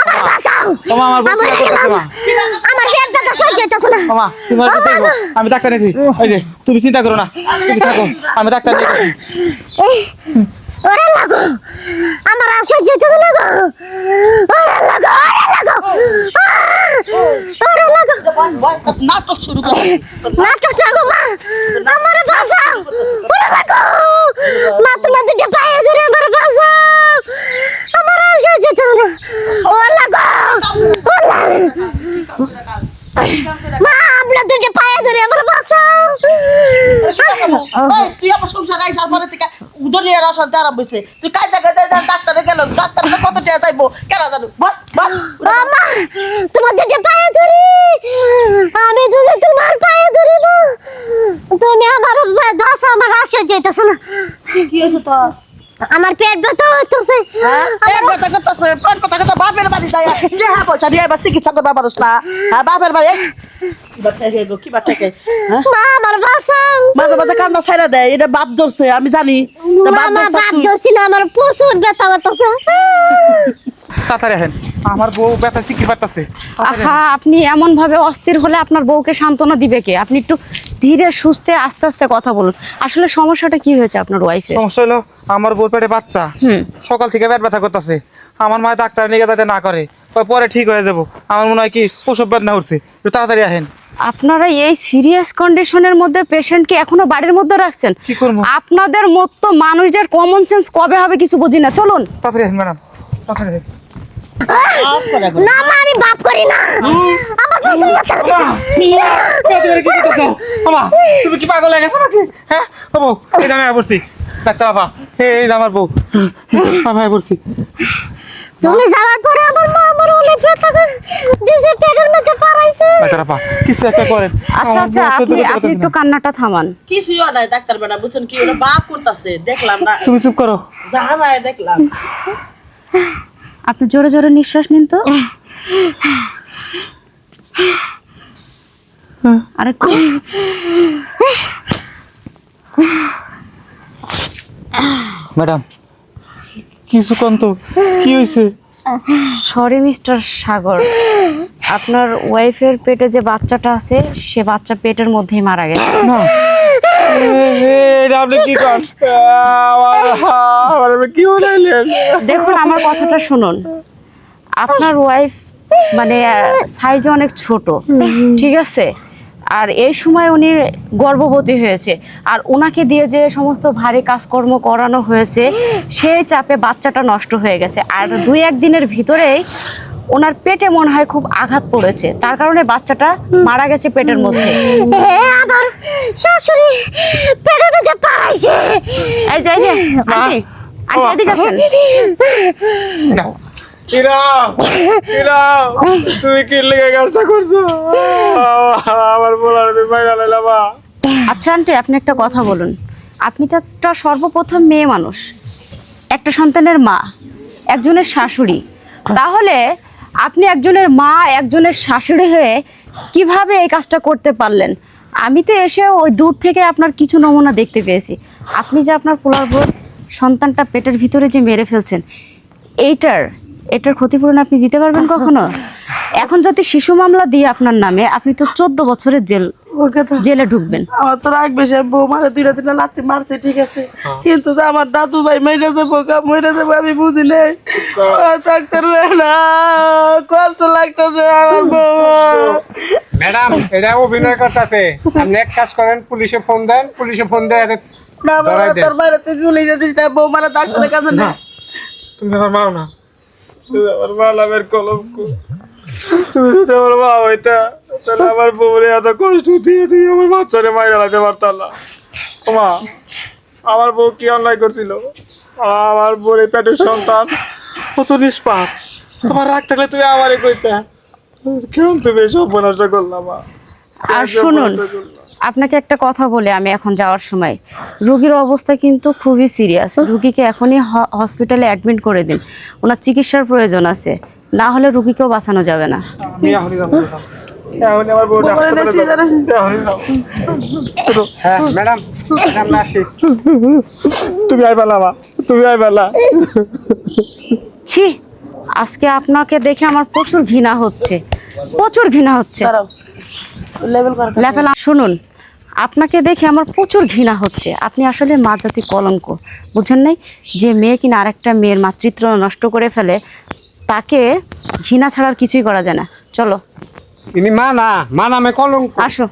আমার বাঁচাও ওমা আমার বউ কি করতেছে মা আমার পেট ব্যথা সহ্য হইতাছে না ওমা তুমি আর দেখো আমি ডাক্তার নেছি এই যে তুমি চিন্তা করো না তুমি থাকো আমি ডাক্তার নিয়ে গেছি ওরে লাগো আমার আর সহ্য হইতাছে না গো ওরে লাগো নাটক শুরু করে নাটক লাগো মা আমার বাঁচাও ওরে লাগো মা তোমার দুটো পায়ে ধরে আমার বাঁচাও আমার আর সহ্য হইতাছে না ওরে লাগো মা আমরা দুটো পায়ে ধরে আমার বাঁচাও তুই আমার সংসার আইসার পরে থেকে দুনিয়ার অশান্তি আরম্ভ হয়েছে তুই কাজ জায়গায় ডাক্তারে গেল ডাক্তার কত টাকা চাইবো কেন জানো মা তোমার দুটো পায়ে ধরি আমি যদি তোমার পায়ে ধরিব তুমি আমার দশ আমার আর সহ্য হইতাছে না কি হয়েছে তো আমার পেট ব্যথা হইতাছে পেট ব্যথা করতেছে পেট ব্যথা করতে বাপের বাড়ি যায় যে হ্যাঁ পয়সা নিয়ে এবার চিকিৎসা করবে মানুষ না হ্যাঁ বাপের বাড়ি কি বাট থেকে মা আমার বাঁচাও মাঝে মাঝে কান্না ছাইরা দেয় এটা বাপ ধরছে আমি জানি আমার বাপ ধরছি না আমার প্রচুর ব্যথা হইতাছে তাড়াতাড়ি আসেন আমার বউ ব্যথা শিখির পারতেছে আহা আপনি এমন ভাবে অস্থির হলে আপনার বউকে সান্ত্বনা দিবে কে? আপনি একটু ধীরে সুস্থে আস্তে আস্তে কথা বলুন। আসলে সমস্যাটা কি হয়েছে আপনার ওয়াইফের? সমস্যা হলো আমার বউর পেটে বাচ্চা সকাল থেকে পেট ব্যথা করতেছে আমার মা ডাক্তার নিয়ে যাতে না করে পরে ঠিক হয়ে যাব আমার মনে হয় কি প্রসব বেদনা উঠছে একটু তাড়াতাড়ি আসেন আপনারা এই সিরিয়াস কন্ডিশনের মধ্যে পেশেন্টকে এখনো বাড়ির মধ্যে রাখছেন? কি করবো আপনাদের মতো মানুষের কমন সেন্স কবে হবে কিছু বুঝি না। চলুন তাড়াতাড়ি আসেন ম্যাডাম তাড়াতাড়ি আসেন। না মা আমি বাপ করি না আমার প্রচুর ব্যথা হইতাছে মামা তুমি কি পাগল হয়ে গেছো নাকি হ্যাঁ বউ এই দামে পড়ছি ডাক্তার বাবা এই আমার বউ আমি পড়ছি তুমি যাওয়ার পরে আমার মা আমার অনেক ব্যথা দিছে পেটের মধ্যে পারাইছে ডাক্তার বাবা কিছু একটা করেন আচ্ছা আচ্ছা আপনি একটু কান্নাটা থামান। কিছুই হয় নাই ডাক্তার ম্যাডাম বুঝছেন কি ওরা বাপ করতেছে দেখলাম না তুমি চুপ করো জাহানায় দেখলাম আপনি জোরে জোরে নিঃশ্বাস নিন তো আরেকটু ম্যাডাম কিছু কোন তো কি হয়েছে সরি মিস্টার সাগর, আপনার ওয়াইফের পেটে যে বাচ্চাটা আছে সে বাচ্চা পেটের মধ্যেই মারা গেছে। না আপনি কি করেন আমার কি বলেন দেখুন আমার কথাটা শুনুন, আপনার ওয়াইফ মানে সাইজে অনেক ছোট, ঠিক আছে, আর এই সময় উনি গর্ভবতী হয়েছে আর ওনাকে দিয়ে যে সমস্ত ভারী কাজকর্ম করানো হয়েছে সেই চাপে বাচ্চাটা নষ্ট হয়ে গেছে আর 2-1 দিনের ভিতরেই ওনার পেটে মনে হয় খুব আঘাত পড়েছে, তার কারণে বাচ্চাটা মারা গেছে পেটের মধ্যে। আমার শাশুড়ি পেটের মধ্যে পারাইছে এই যে আন্টি এদিকে আসেন। তুমি কি লেগে কাজটা করছো আমার বলার বাইরে লাইলাবা। আচ্ছা আন্টি আপনি একটা কথা বলুন, আপনি তো একটা সর্বপ্রথম মেয়ে মানুষ, একটা সন্তানের মা, একজনের শাশুড়ি, তাহলে আপনি একজনের মা একজনের শাশুড়ি হয়ে কিভাবে এই কাজটা করতে পারলেন? আমি তো এসে ওই দূর থেকে আপনার কিছু নমুনা দেখতে পেয়েছি, আপনি যে আপনার পোলার বোন সন্তানটা পেটের ভিতরে যে মেরে ফেলছেন এটার ক্ষতিপূরণ আপনি দিতে পারবেন কখনো? এখন যদি শিশু মামলা দিয়ে আপনার নামে আপনি তো 14 বছরের জেলে ঢুকবেন। আমার তো রাগ বেশি বউ মারে 2-3 লাথি মারছে ঠিক আছে, কিন্তু যে আমার দাদু ভাই মরে যাবো আমি বুঝি নাই ডাক্তার না কষ্ট লাগতেছে আমার বউ। ম্যাডাম এটা অভিনয় করতেছে, আপনি এক কাজ করেন পুলিশে ফোন দেন, না বাবা তোর বাইরে তুই ভুলে যাচ্ছিস না বউ মারা ডাক্তারের কাছে না। তুমি আমার মাও না, তুমি আমার মা নামের কলঙ্ক। তুমি যদি আমার মা হইতা তাহলে আমার বউরে এত কষ্ট দিয়ে তুমি আমার বাচ্চারে মাইরা লাইতে পারতাম না। মা আমার বউ কি অন্যায় করছিল? আমার বউরে পেটের সন্তান কত নিষ্পাপ, তোমার রাগ থাকলে তুমি আমারে কইতা কেমন তুমি সব নষ্ট করলাম। আর শুনুন আপনাকে একটা কথা বলে আমি এখন যাওয়ার সময়, রোগীর অবস্থা কিন্তু খুবই সিরিয়াস, রোগীকে এখনই হসপিটালে অ্যাডমিট করে দিন, ওনার চিকিৎসার প্রয়োজন আছে, না হলে রোগীকেও বাঁচানো যাবে না। হ্যাঁ ম্যাডাম আসি। তুমি আইবালা মা, তুমি আইবালা। ছি আজকে আপনাকে দেখে আমার প্রচুর ঘৃণা হচ্ছে, প্রচুর ঘৃণা হচ্ছে। দাঁড়াও লেভেল কর লেভেল শুনুন, আপনাকে দেখে আমার প্রচুর ঘৃণা হচ্ছে। আপনি আসলে মা জাতি কলঙ্ক, বুঝেন নাই? যে মেয়ে কিনা আরেকটা মেয়ের মাতৃত্ব নষ্ট করে ফেলে, তাকে ঘৃণা ছাড়া আর কিছুই করা যায় না। চলো ইনি মা না, মা নামে কলঙ্ক। আসো।